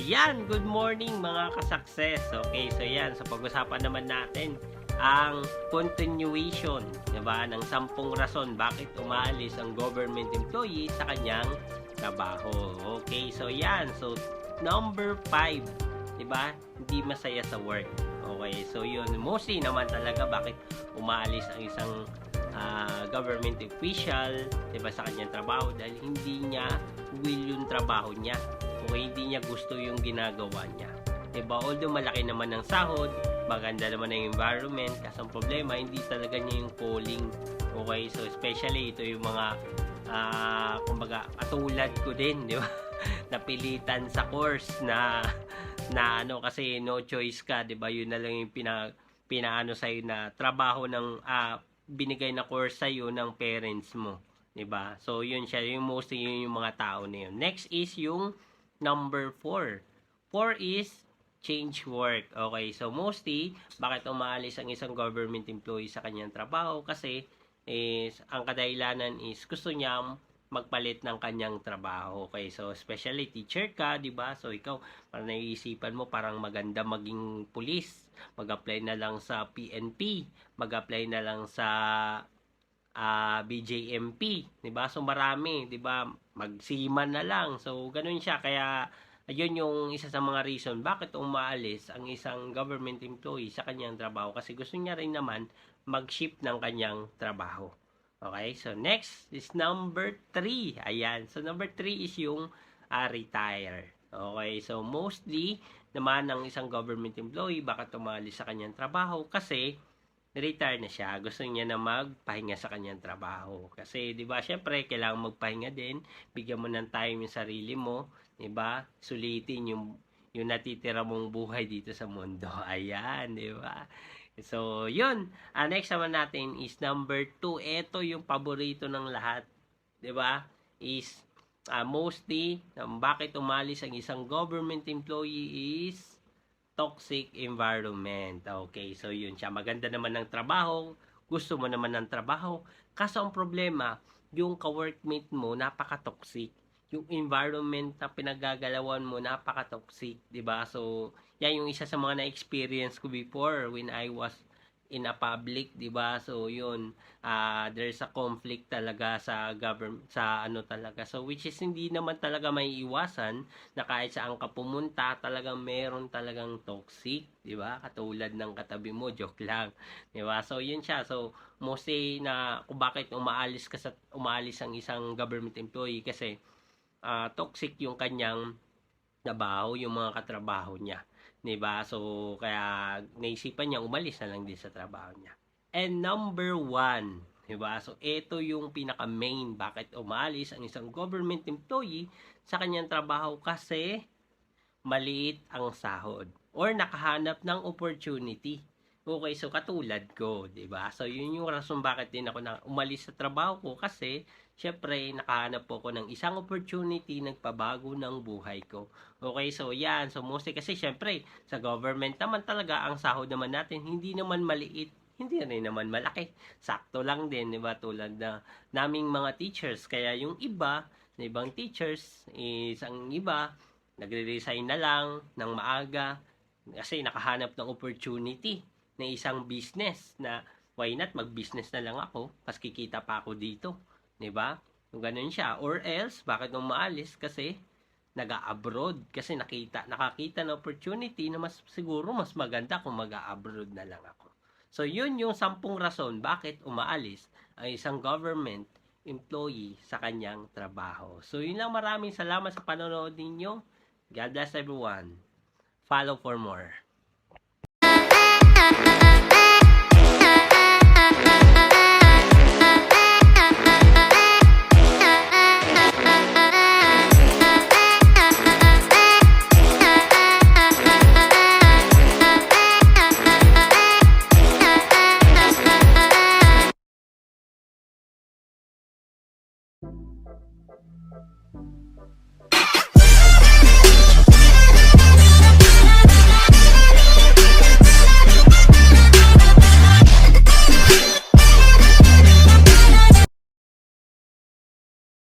yan, good morning mga ka-success. Okay, so yan, so pag-usapan naman natin ang continuation, diba, ng 10 rason bakit umaalis ang government employee sa kanyang trabaho. Okay, so yan, so number 5, diba, hindi masaya sa work. Okay, so yun, mostly naman talaga bakit umaalis ang isang government official, diba, sa kanyang trabaho dahil hindi niya will yung trabaho niya. Okay, hindi niya gusto yung ginagawa niya. Diba? Although malaki naman ang sahod, maganda naman ang environment, kasi ang problema, hindi talaga niya yung calling. Okay, so especially ito yung mga kumbaga, katulad ko din, di ba? Napilitan sa course na ano, kasi no choice ka, di ba? Yun na lang yung pinaano sa'yo na trabaho ng binigay na course sa'yo ng parents mo. Diba? So, yun siya. Yung mostly yun yung mga tao na yun. Next is yung number 4. 4 is change work. Okay, so mostly, bakit umaalis ang isang government employee sa kanyang trabaho? Kasi, ang kadahilanan is gusto niya magpalit ng kanyang trabaho. Okay, so especially teacher ka, di ba? So ikaw, parang naiisipan mo parang maganda maging pulis. Mag-apply na lang sa PNP. Mag-apply na lang sa BJMP, 'di ba? So marami, 'di ba? Magsiman na lang. So ganoon siya, kaya ayun yung isa sa mga reason bakit umaalis ang isang government employee sa kanyang trabaho, kasi gusto niya rin naman mag-shift ng kanyang trabaho. Okay? So next is number 3. Ayan. So number 3 is yung retire. Okay? So mostly naman ng isang government employee bakit umaalis sa kanyang trabaho, kasi retire na siya. Gusto niya na magpahinga sa kanyang trabaho. Kasi, di ba, syempre, kailangan magpahinga din. Bigyan mo ng time yung sarili mo. Di ba? Sulitin yung natitira mong buhay dito sa mundo. Ayan, di ba? So, yun. Next naman natin is number 2. Ito yung paborito ng lahat. Di ba? Is, mostly, bakit umalis ang isang government employee is toxic environment. Okay, so yun siya. Maganda naman ng trabaho, gusto mo naman ng trabaho, kaso ang problema, yung ka-workmate mo, napaka-toxic. Yung environment na pinagagalawan mo, napaka-toxic, 'di ba? So, yan yung isa sa mga na-experience ko before when I was in a public, 'di ba? So, yun, there's a conflict talaga sa government, sa ano talaga. So, which is hindi naman talaga may iwasan na kahit saan ka pumunta, talagang meron talagang toxic, 'di ba? Katulad ng katabi mo, joke lang, 'di ba? So, yun siya. So, mostly na kung bakit umaalis ang isang government employee, kasi toxic yung kanyang trabaho, yung mga katrabaho niya. 'Di ba? So, kaya naisipan niya umalis na lang din sa trabaho niya. And number 1, 'di ba? So, ito yung pinaka-main bakit umalis ang isang government employee sa kanyang trabaho, kasi maliit ang sahod or nakahanap ng opportunity. Okay, so katulad ko, 'di ba? So, yun yung rason bakit din ako na umalis sa trabaho ko, kasi syempre nakahanap po ako ng isang opportunity, nagpabago ng buhay ko. Okay, so yan. So mostly kasi syempre sa government naman talaga ang sahod naman natin hindi naman maliit, hindi rin naman malaki. Sakto lang din, 'di ba? Tulad na naming mga teachers, kaya yung iba, na ibang teachers is ang iba nagre-resign na lang ng maaga kasi nakahanap ng opportunity na isang business na why not mag-business na lang ako, pas kikita pa ako dito, 'di ba? Kung ganun siya, or else bakit nung maalis, kasi nag-abroad, kasi nakakita ng opportunity na mas siguro mas maganda kung mag-abroad na lang ako. So yun yung 10 rason bakit umaalis ang isang government employee sa kanyang trabaho. So yun lang, maraming salamat sa panonood ninyo. God bless everyone. Follow for more.